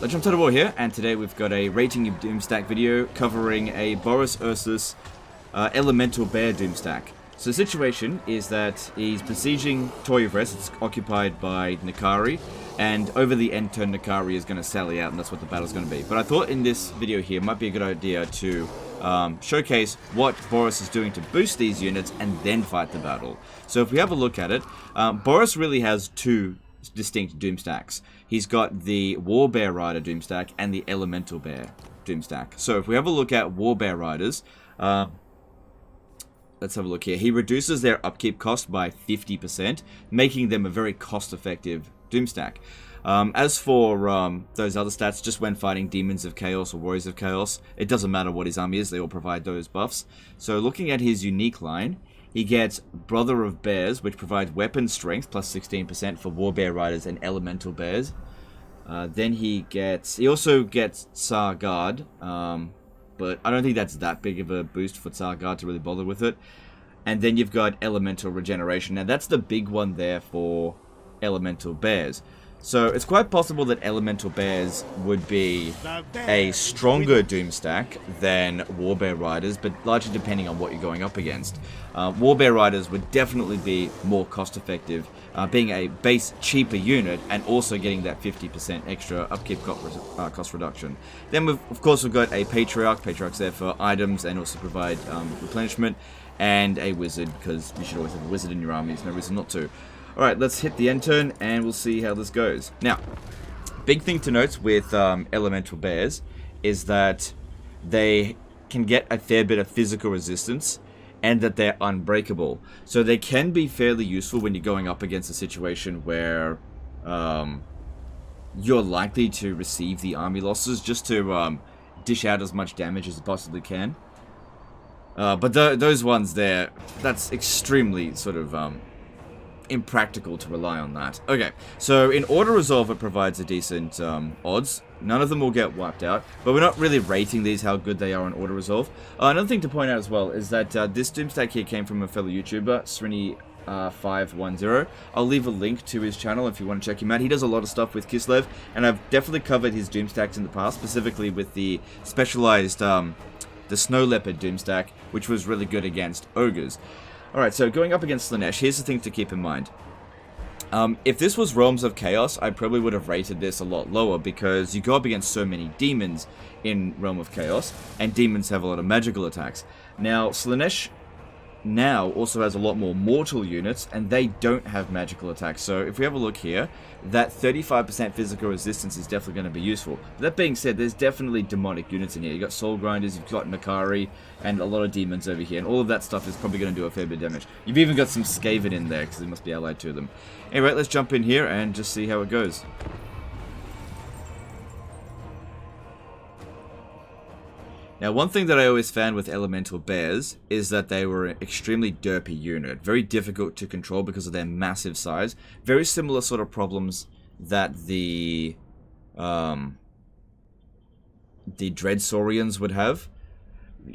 Legend of War here, and today we've got a rating of Doomstack video covering a Boris Ursus Elemental Bear Doomstack. So the situation is that he's besieging Toyavres, it's occupied by Nakari, and over the end turn Nakari is going to sally out, and that's what the battle's going to be. But I thought in this video here it might be a good idea to showcase what Boris is doing to boost these units and then fight the battle. So if we have a look at it, Boris really has two distinct Doomstacks. He's got the War Bear Rider Doomstack and the Elemental Bear Doomstack. So if we have a look at War Bear Riders, let's have a look here. He reduces their upkeep cost by 50%, making them a very cost-effective Doomstack. As for those other stats, just when fighting Demons of Chaos or Warriors of Chaos, it doesn't matter what his army is, they all provide those buffs. So looking at his unique line, he gets Brother of Bears, which provides weapon strength, plus 16% for War Bear Riders and Elemental Bears. Then he also gets Tsar Guard, but I don't think that's that big of a boost for Tsar Guard to really bother with it. And then you've got Elemental Regeneration. Now that's the big one there for Elemental Bears. So it's quite possible that Elemental Bears would be a stronger Doomstack than Warbear Riders, but largely depending on what you're going up against. Warbear Riders would definitely be more cost effective, being a base cheaper unit and also getting that 50% extra upkeep cost reduction. Then of course we've got a Patriarch. Patriarch's there for items and also provide replenishment, and a Wizard, because you should always have a Wizard in your army, there's no reason not to. Alright, let's hit the end turn and we'll see how this goes. Now, big thing to note with Elemental Bears is that they can get a fair bit of physical resistance and that they're unbreakable. So they can be fairly useful when you're going up against a situation where you're likely to receive the army losses, just to dish out as much damage as you possibly can. But those ones there, that's extremely sort of impractical to rely on that. Okay, so in Auto Resolve it provides a decent odds. None of them will get wiped out, but we're not really rating these how good they are in Auto Resolve. Another thing to point out as well is that this Doomstack here came from a fellow YouTuber, Srini510. I'll leave a link to his channel if you want to check him out. He does a lot of stuff with Kislev, and I've definitely covered his Doomstacks in the past, specifically with the specialized the Snow Leopard Doomstack, which was really good against Ogres. Alright, so going up against Slaanesh, here's the thing to keep in mind. If this was Realms of Chaos, I probably would have rated this a lot lower, because you go up against so many demons in Realm of Chaos, and demons have a lot of magical attacks. Now, Slaanesh now also has a lot more mortal units, and they don't have magical attacks. So if we have a look here, that 35% physical resistance is definitely going to be useful. That being said, there's definitely demonic units in here. You've got Soul Grinders, you've got Nakari, and a lot of demons over here, and all of that stuff is probably going to do a fair bit of damage. You've even got some Skaven in there, because they must be allied to them. Anyway, let's jump in here and just see how it goes. Now, one thing that I always found with Elemental Bears is that they were an extremely derpy unit. Very difficult to control because of their massive size. Very similar sort of problems that the Dreadsaurians would have.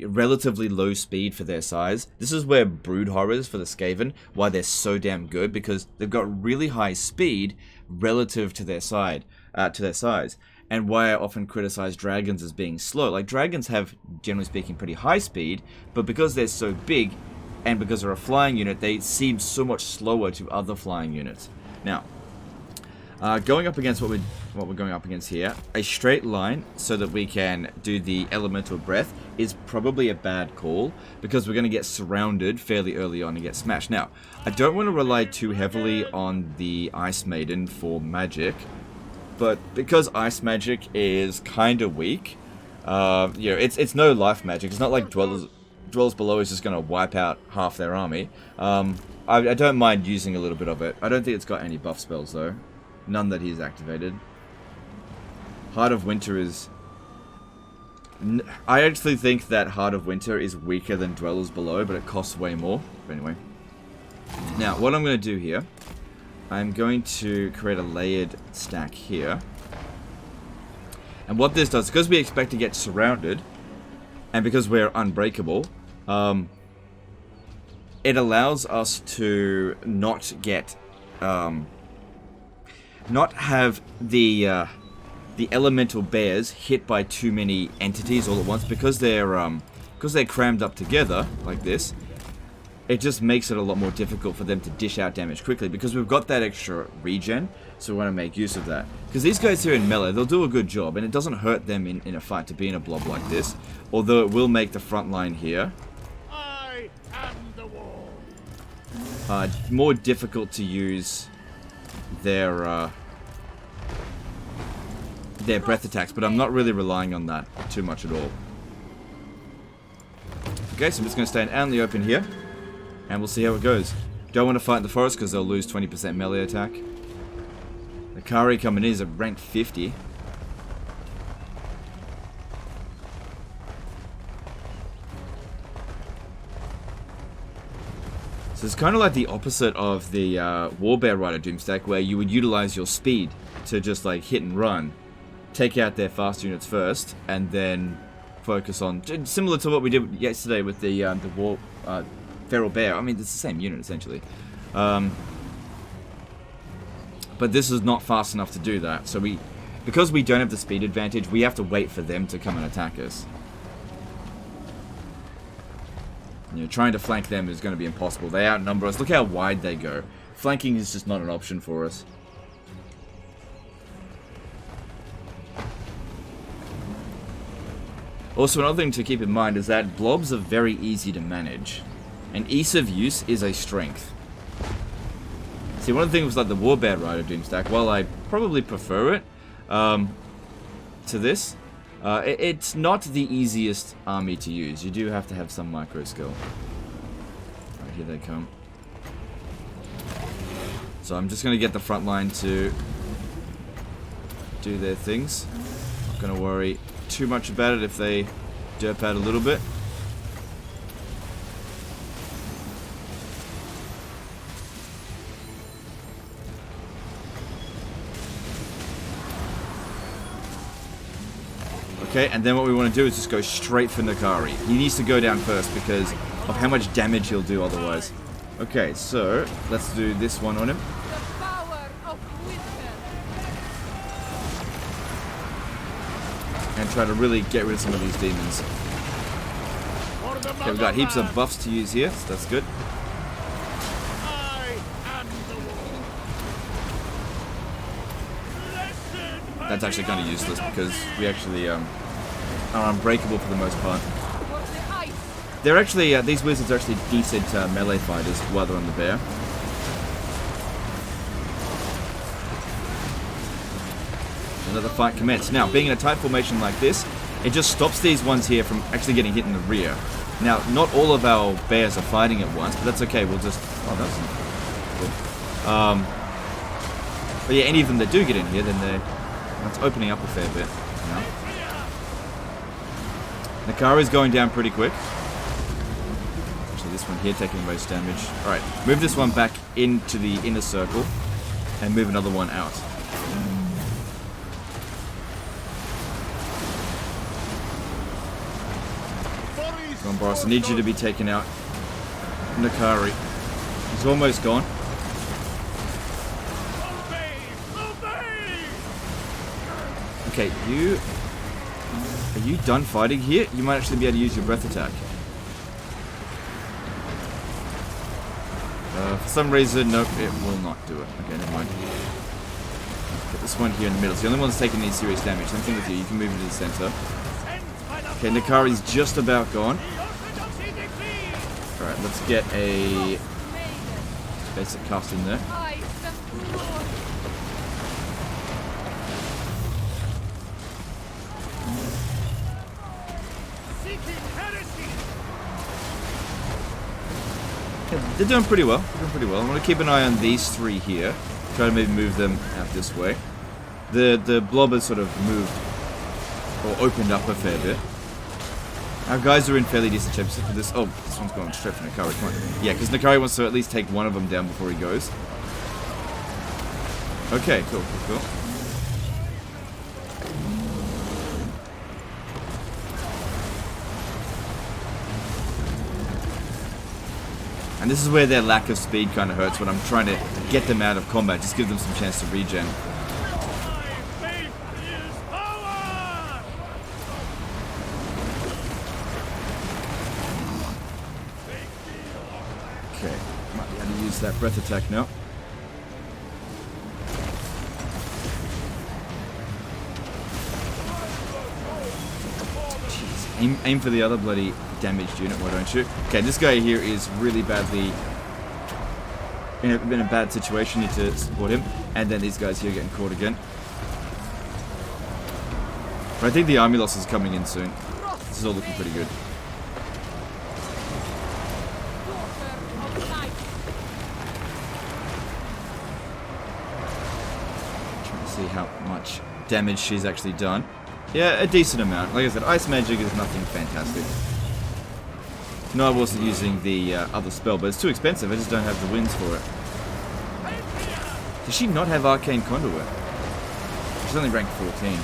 Relatively low speed for their size. This is where Brood Horrors for the Skaven, why they're so damn good, because they've got really high speed relative to their size. And why I often criticize dragons as being slow. Like, dragons have, generally speaking, pretty high speed, but because they're so big, and because they're a flying unit, they seem so much slower to other flying units. Now, going up against what we're going up against here, a straight line so that we can do the Elemental Breath is probably a bad call, because we're going to get surrounded fairly early on and get smashed. Now, I don't want to rely too heavily on the Ice Maiden for magic, but because Ice Magic is kind of weak, it's no life magic. It's not like Dwellers Below is just going to wipe out half their army. I don't mind using a little bit of it. I don't think it's got any buff spells, though. None that he's activated. Heart of Winter is... I actually think that Heart of Winter is weaker than Dwellers Below, but it costs way more. But anyway. Now, what I'm going to do here, I'm going to create a layered stack here. And what this does, because we expect to get surrounded, and because we're unbreakable, it allows us to not get, not have the the elemental bears hit by too many entities all at once, because they're crammed up together like this. It just makes it a lot more difficult for them to dish out damage quickly, because we've got that extra regen, so we want to make use of that. Because these guys here in melee, they'll do a good job, and it doesn't hurt them in a fight to be in a blob like this, although it will make the front line here I am the wall. more difficult to use their breath attacks, but I'm not really relying on that too much at all. Okay, so I'm just going to stay out in the open here, and we'll see how it goes. Don't want to fight in the forest because they'll lose 20% melee attack. The Kari coming in is at rank 50. So it's kind of like the opposite of the Warbear Rider Doomstack, where you would utilize your speed to just like hit and run, take out their fast units first, and then focus on, similar to what we did yesterday with the Feral Bear. I mean, it's the same unit essentially, but this is not fast enough to do that. So because we don't have the speed advantage, we have to wait for them to come and attack us. You know, trying to flank them is going to be impossible. They outnumber us. Look how wide they go. Flanking is just not an option for us. Also, another thing to keep in mind is that blobs are very easy to manage, and ease of use is a strength. See, one of the things with like the Warbear Rider Doomstack, while I probably prefer it to this, it's not the easiest army to use. You do have to have some micro skill. Alright, here they come. So I'm just going to get the front line to do their things. Not going to worry too much about it if they derp out a little bit. Okay, and then what we want to do is just go straight for Nakari. He needs to go down first because of how much damage he'll do otherwise. Okay, so let's do this one on him. The power of wisdom. And try to really get rid of some of these demons. Okay, we've got heaps of buffs to use here, so that's good. I am the wall. That's actually kind of useless because we actually are unbreakable for the most part. For the ice. They're actually, these wizards are actually decent melee fighters while they're on the bear. Let the fight commence. Now, being in a tight formation like this, it just stops these ones here from actually getting hit in the rear. Now, not all of our bears are fighting at once, but that's okay. We'll just... Oh, that's cool. But yeah, any of them that do get in here, then that's opening up a fair bit. You know? Nakari's going down pretty quick. Actually, this one here taking the most damage. Alright, move this one back into the inner circle, and move another one out. Come on, Boris, I need you to be taken out. Nakari. He's almost gone. Okay, are you done fighting here? You might actually be able to use your breath attack. For some reason, nope, it will not do it. Okay, never mind. Put this one here in the middle. It's the only one that's taking any serious damage. Same thing with you. You can move into the center. Okay, Nakari's just about gone. Alright, let's get a basic cast in there. Yeah, they're doing pretty well. They're doing pretty well. I want to keep an eye on these three here. Try to maybe move them out this way. The blob has sort of moved or opened up a fair bit. Our guys are in fairly decent shape for this. Oh, this one's going straight for Nakari. Come on. Yeah, because Nakari wants to at least take one of them down before he goes. Okay, cool. And this is where their lack of speed kind of hurts when I'm trying to get them out of combat. Just give them some chance to regen. use that breath attack now. Jeez, aim for the other bloody damaged unit, why don't you? Okay, this guy here is really badly in a bad situation. Need to support him, and then these guys here getting caught again. But I think the army loss is coming in soon. This is all looking pretty good. Trying to see how much damage she's actually done. Yeah, a decent amount. Like I said, ice magic is nothing fantastic. No, I wasn't using the other spell, but it's too expensive. I just don't have the wins for it. Does she not have Arcane Conduit? She's only ranked 14.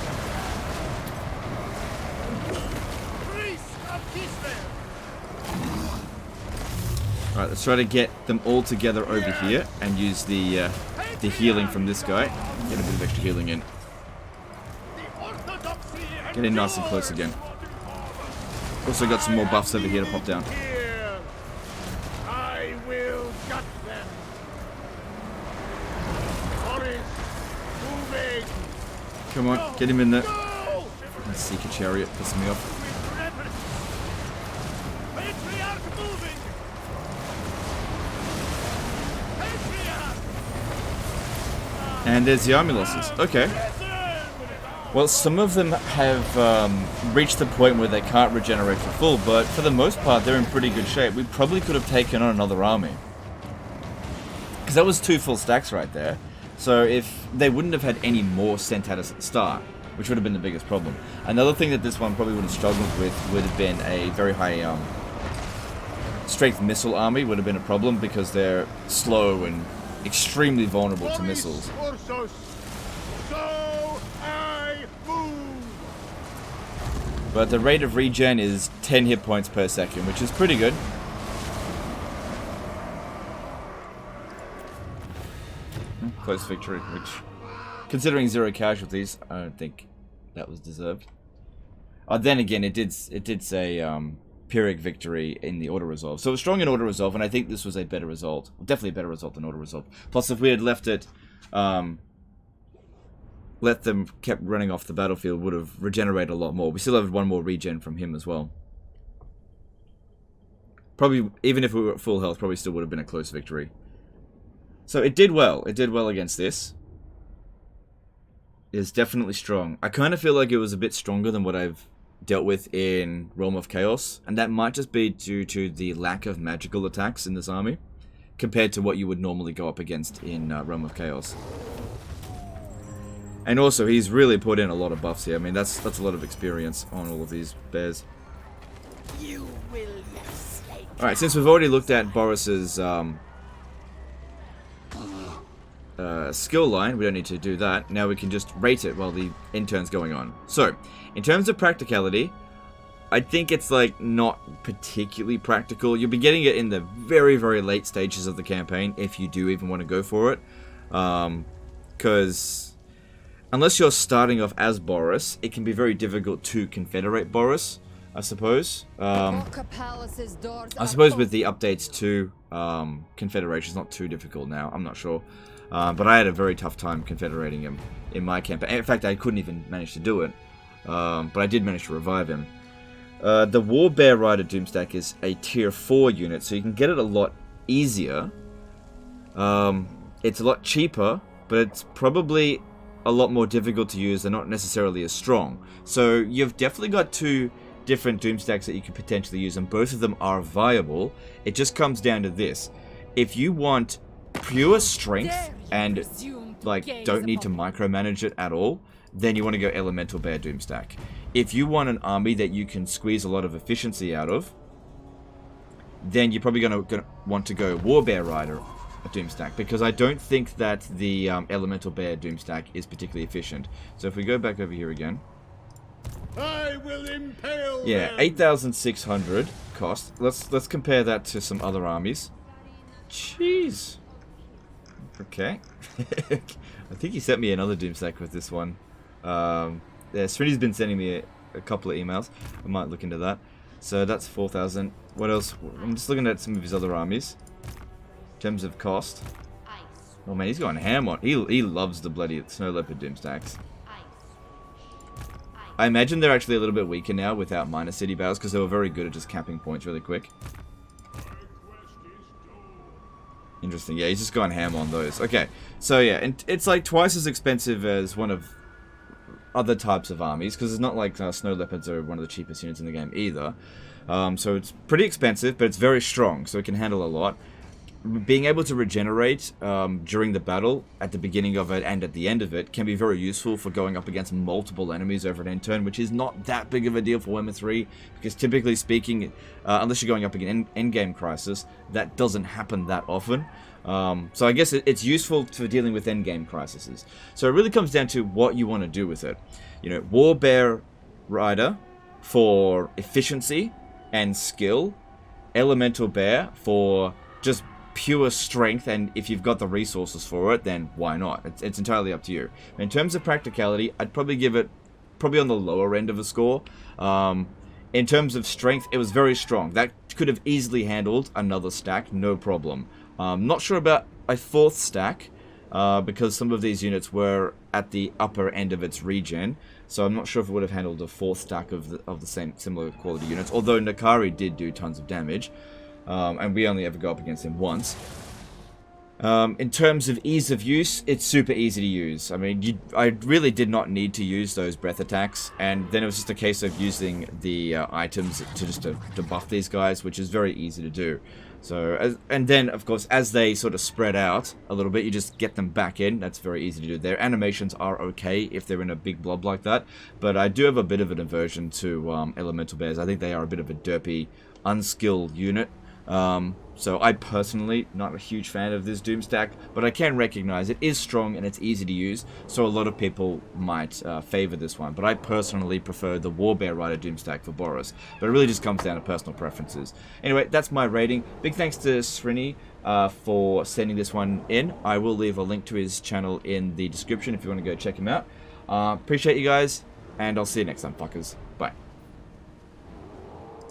Alright, let's try to get them all together over here and use the healing from this guy. Get a bit of extra healing in. Get in nice and close again. Also got some more buffs over here to pop down. I will gut them. Forest moving. Come on, get him in there. Let's seek a chariot, piss me off. Patriarch moving. Patriarch. And there's the army losses. Okay. Well, some of them have reached the point where they can't regenerate for full, but for the most part, they're in pretty good shape. We probably could have taken on another army. Because that was 2 full stacks right there. So if they wouldn't have had any more sent at us at the start, which would have been the biggest problem. Another thing that this one probably would have struggled with would have been a very high strength missile army would have been a problem because they're slow and extremely vulnerable to missiles. But the rate of regen is 10 hit points per second, which is pretty good. Close victory, which, considering 0 casualties, I don't think that was deserved. Then again, it did say Pyrrhic victory in the auto resolve, so it was strong in auto resolve, and I think this was a better result, definitely a better result than auto resolve. Plus, if we had left it, let them kept running off the battlefield, would have regenerated a lot more. We still have 1 more regen from him as well. Probably, even if we were at full health, probably still would have been a close victory. So it did well. It did well against this. It is definitely strong. I kind of feel like it was a bit stronger than what I've dealt with in Realm of Chaos, and that might just be due to the lack of magical attacks in this army, compared to what you would normally go up against in Realm of Chaos. And also, he's really put in a lot of buffs here. I mean, that's a lot of experience on all of these bears. You will Alright, since we've already looked at Boris's skill line, we don't need to do that. Now we can just rate it while the intern's going on. So, in terms of practicality, I think it's like not particularly practical. You'll be getting it in the very, very late stages of the campaign, if you do even want to go for it. Because unless you're starting off as Boris, it can be very difficult to confederate Boris, I suppose. I suppose with the updates to Confederation, it's not too difficult now, I'm not sure. But I had a very tough time confederating him in my campaign. In fact, I couldn't even manage to do it. But I did manage to revive him. The War Bear Rider Doomstack is a tier 4 unit, so you can get it a lot easier. It's a lot cheaper, but it's probably a lot more difficult to use and not necessarily as strong. So you've definitely got 2 different Doomstacks that you could potentially use, and both of them are viable. It just comes down to this. If you want pure strength and like don't need to micromanage it at all, then you want to go Elemental Bear Doomstack. If you want an army that you can squeeze a lot of efficiency out of, then you're probably going to want to go War Bear Rider Doomstack, because I don't think that the Elemental Bear Doomstack is particularly efficient. So if we go back over here again, I will impale yeah, them. 8,600 cost. Let's compare that to some other armies. Jeez. Okay. I think he sent me another Doomstack with this one. Yeah, Srini's been sending me a couple of emails. I might look into that. So that's 4,000. What else? I'm just looking at some of his other armies. in terms of cost. Oh man, he's going ham on. He loves the bloody Snow Leopard Doomstacks. I imagine they're actually a little bit weaker now without minor city battles because they were very good at just capping points really quick. Interesting. Yeah, he's just gone ham on those. Okay, so yeah, and it's like twice as expensive as one of other types of armies because it's not like Snow Leopards are one of the cheapest units in the game either. So it's pretty expensive, but it's very strong, so it can handle a lot. Being able to regenerate during the battle, at the beginning of it and at the end of it, can be very useful for going up against multiple enemies over an end turn, which is not that big of a deal for Warhammer 3, because typically speaking, unless you're going up against an endgame crisis, that doesn't happen that often. So I guess it's useful for dealing with endgame crises. So it really comes down to what you want to do with it. You know, War Bear Rider for efficiency and skill, Elemental Bear for just pure strength, and if you've got the resources for it, then why not? It's entirely up to you. In terms of practicality, I'd probably give it on the lower end of a score. In terms of strength, it was very strong. That could have easily handled another stack, no problem. Not sure about a fourth stack, because some of these units were at the upper end of its regen, so I'm not sure if it would have handled a fourth stack of the same similar quality units, although Nakari did do tons of damage. And we only ever go up against him once. In terms of ease of use, it's super easy to use. I mean, I really did not need to use those breath attacks, and then it was just a case of using the items to buff these guys, which is very easy to do. So, and then, of course, as they sort of spread out a little bit, you just get them back in. That's very easy to do. Their animations are okay if they're in a big blob like that, but I do have a bit of an aversion to Elemental Bears. I think they are a bit of a derpy, unskilled unit. So I personally not a huge fan of this Doomstack, but I can recognize it is strong and it's easy to use, so a lot of people might favor this one, but I personally prefer the Warbear Rider Doomstack for Boris, but it really just comes down to personal preferences. Anyway, that's my rating. Big thanks to Srini for sending this one in. I will leave a link to his channel in the description if you want to go check him out. Appreciate you guys, and I'll see you next time, fuckers. Bye.